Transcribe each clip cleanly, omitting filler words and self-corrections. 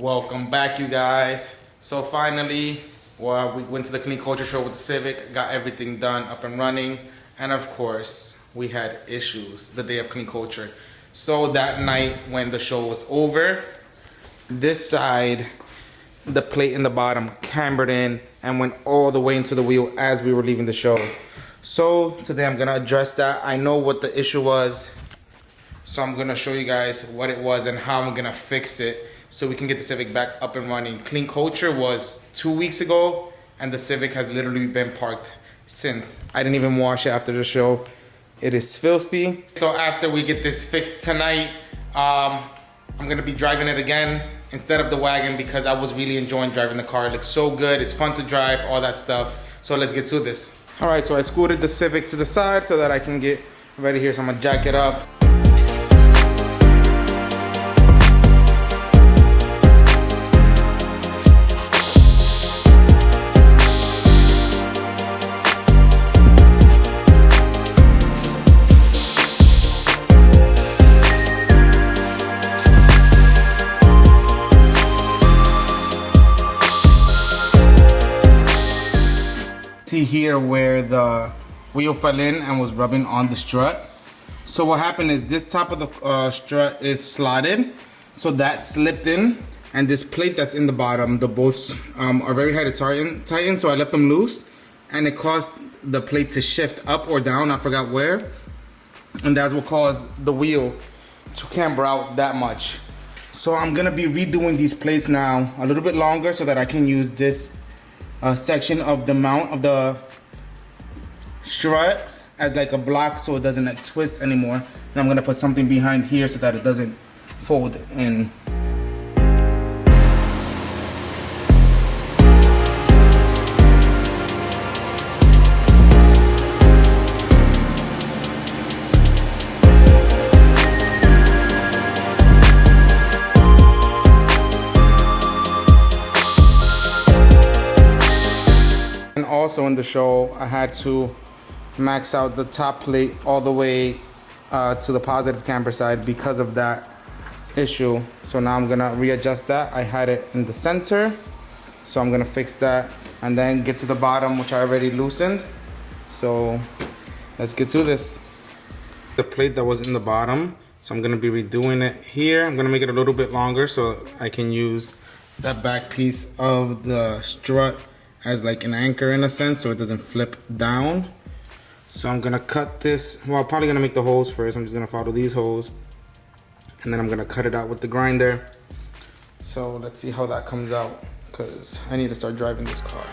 Welcome back, you guys. So finally, well, we went to the Clean Culture show with the Civic, got everything done, up and running, and of course, we had issues the day of Clean Culture. So that night when the show was over, this side, the plate in the bottom cambered in and went all the way into the wheel as we were leaving the show. So today I'm gonna address that. I know what the issue was, so I'm gonna show you guys what it was and how I'm gonna fix it so we can get the Civic back up and running. Clean Culture was 2 weeks ago and the Civic has literally been parked since. I didn't even wash it after the show. It is filthy. So after we get this fixed tonight, I'm gonna be driving it again instead of the wagon because I was really enjoying driving the car. It looks so good, it's fun to drive, all that stuff. So let's get to this. All right, so I scooted the Civic to the side so that I can get ready here. So I'm gonna jack it up. See here where the wheel fell in and was rubbing on the strut. So what happened is this top of the strut is slotted, so that slipped in, and this plate that's in the bottom, the bolts are very hard to tighten, so I left them loose, and it caused the plate to shift up or down, I forgot where, and that's what caused the wheel to camber out that much. So I'm gonna be redoing these plates now a little bit longer so that I can use this section of the mount of the strut as like a block so it doesn't like twist anymore. And I'm gonna put something behind here so that it doesn't fold in. Also in the show, I had to max out the top plate all the way to the positive camber side because of that issue. So now I'm gonna readjust that. I had it in the center, so I'm gonna fix that and then get to the bottom, which I already loosened. So let's get to this. The plate that was in the bottom, so I'm gonna be redoing it here. I'm gonna make it a little bit longer so I can use that back piece of the strut as like an anchor in a sense so it doesn't flip down. So I'm gonna cut this, well, I'm probably gonna make the holes first. I'm just gonna follow these holes and then I'm gonna cut it out with the grinder. So let's see how that comes out because I need to start driving this car.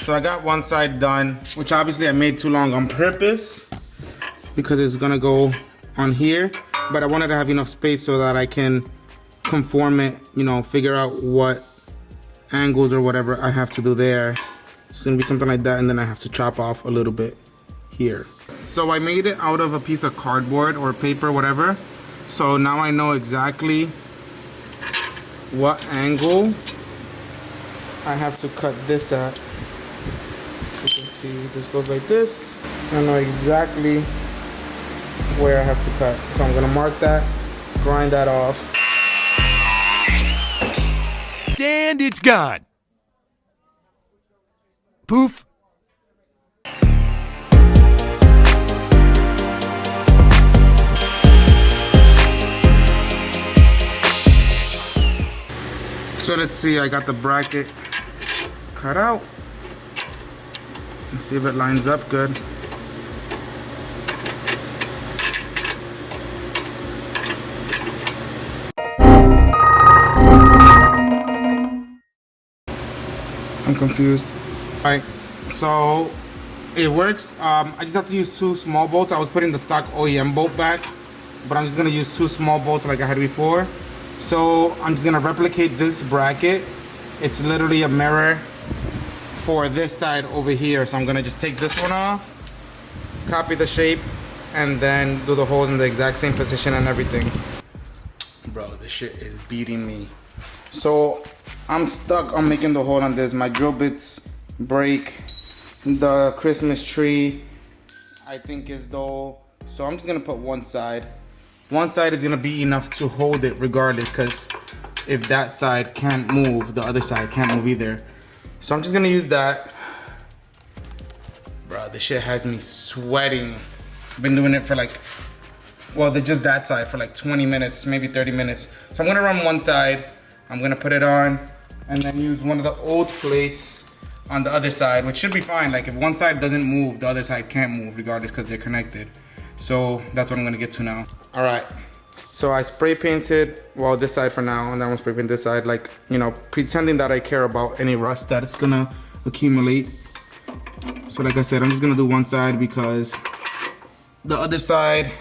So I got one side done, which obviously I made too long on purpose because it's gonna go on here, but I wanted to have enough space so that I can conform it, you know, figure out what angles or whatever I have to do there. It's gonna be something like that, and then I have to chop off a little bit here. So I made it out of a piece of cardboard or paper, whatever. So now I know exactly what angle I have to cut this at. You can see this goes like this. I know exactly where I have to cut. So I'm gonna mark that, grind that off. And it's gone. Poof. So let's see, I got the bracket cut out. Let's see if it lines up good. I'm confused. All right, so it works. I just have to use 2 small bolts. I was putting the stock OEM bolt back, but I'm just gonna use 2 small bolts like I had before. So I'm just gonna replicate this bracket. It's literally a mirror for this side over here. So I'm gonna just take this one off, copy the shape, and then do the holes in the exact same position and everything. Bro, this shit is beating me. So I'm stuck on making the hole on this. My drill bits break. The Christmas tree, I think, is dull. So I'm just gonna put one side. One side is gonna be enough to hold it regardless, because if that side can't move, the other side can't move either. So I'm just gonna use that. Bro, this shit has me sweating. Been doing it for like, well, just that side for like 20 minutes, maybe 30 minutes. So I'm gonna run one side, I'm gonna put it on, and then use one of the old plates on the other side, which should be fine. Like if one side doesn't move, the other side can't move regardless, because they're connected. So that's what I'm gonna get to now. All right, so I spray painted, well, this side for now, and then I'm spray paint this side, like, you know, pretending that I care about any rust that it's gonna accumulate. So like I said, I'm just gonna do one side because the other side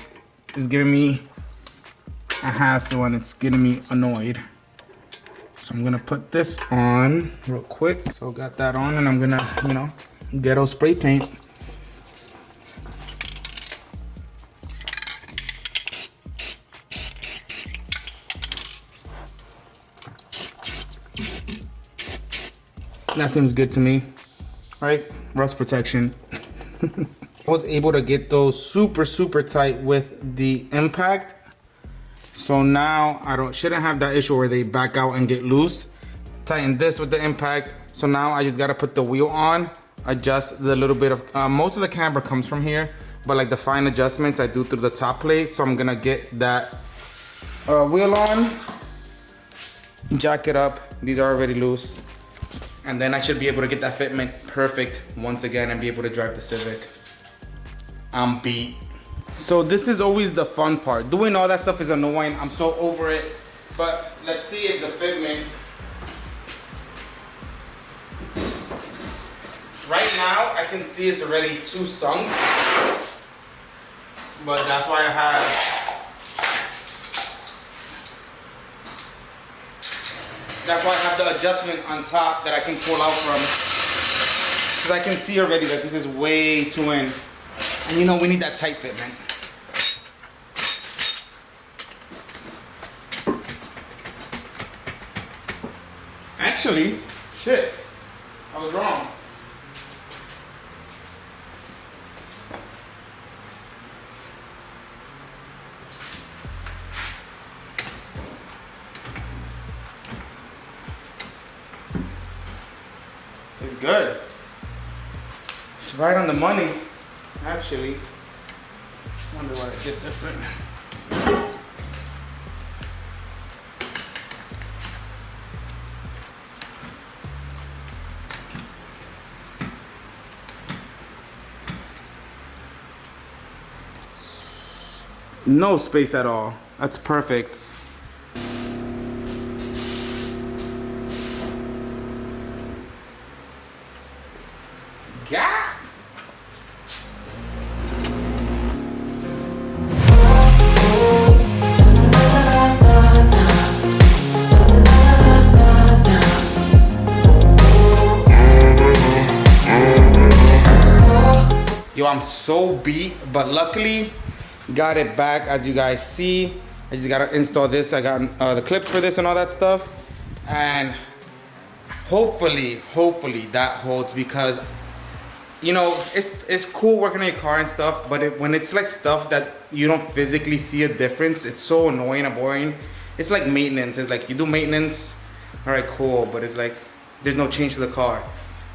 is giving me a hassle and it's getting me annoyed. So I'm gonna put this on real quick. So got that on, and I'm gonna, you know, ghetto spray paint. That seems good to me, right? Rust protection. I was able to get those super tight with the impact. So now I shouldn't have that issue where they back out and get loose. Tighten this with the impact. So now I just gotta put the wheel on, adjust the little bit of, most of the camber comes from here, but like the fine adjustments I do through the top plate. So I'm gonna get that wheel on, jack it up. These are already loose. And then I should be able to get that fitment perfect once again and be able to drive the Civic. I'm beat. So this is always the fun part. Doing all that stuff is annoying. I'm so over it. But let's see if the fitment. Right now, I can see it's already too sunk. But that's why I have. That's why I have the adjustment on top that I can pull out from. Because I can see already that this is way too in. And you know, we need that tight fitment. Actually, shit, I was wrong. It's good. It's right on the money, actually. Wonder why it did different. No space at all. That's perfect. Yeah. Yo, I'm so beat, but luckily got it back. As you guys see, I just gotta install this. I got the clips for this and all that stuff, and hopefully that holds, because you know, it's cool working on your car and stuff, but when it's like stuff that you don't physically see a difference, it's so annoying and boring. It's like maintenance. It's like you do maintenance, all right, cool, but it's like there's no change to the car.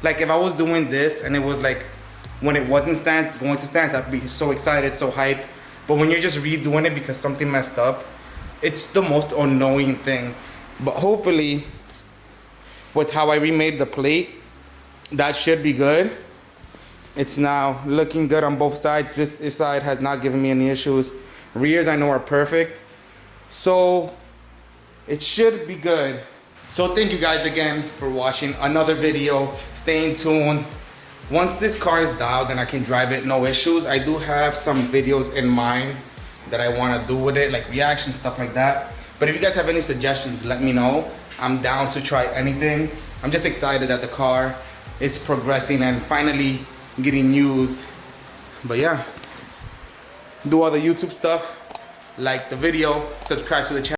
Like if I was doing this and it was like when it wasn't Stanced, going to Stanced, I'd be so excited, so hyped. But when you're just redoing it because something messed up, it's the most annoying thing. But hopefully, with how I remade the plate, that should be good. It's now looking good on both sides. This side has not given me any issues. Rears I know are perfect. So it should be good. So thank you guys again for watching another video. Stay tuned. Once this car is dialed and I can drive it, no issues. I do have some videos in mind that I want to do with it, like reaction stuff like that. But if you guys have any suggestions, let me know. I'm down to try anything. I'm just excited that the car is progressing and finally getting used. But yeah, do all the YouTube stuff, like the video, subscribe to the channel.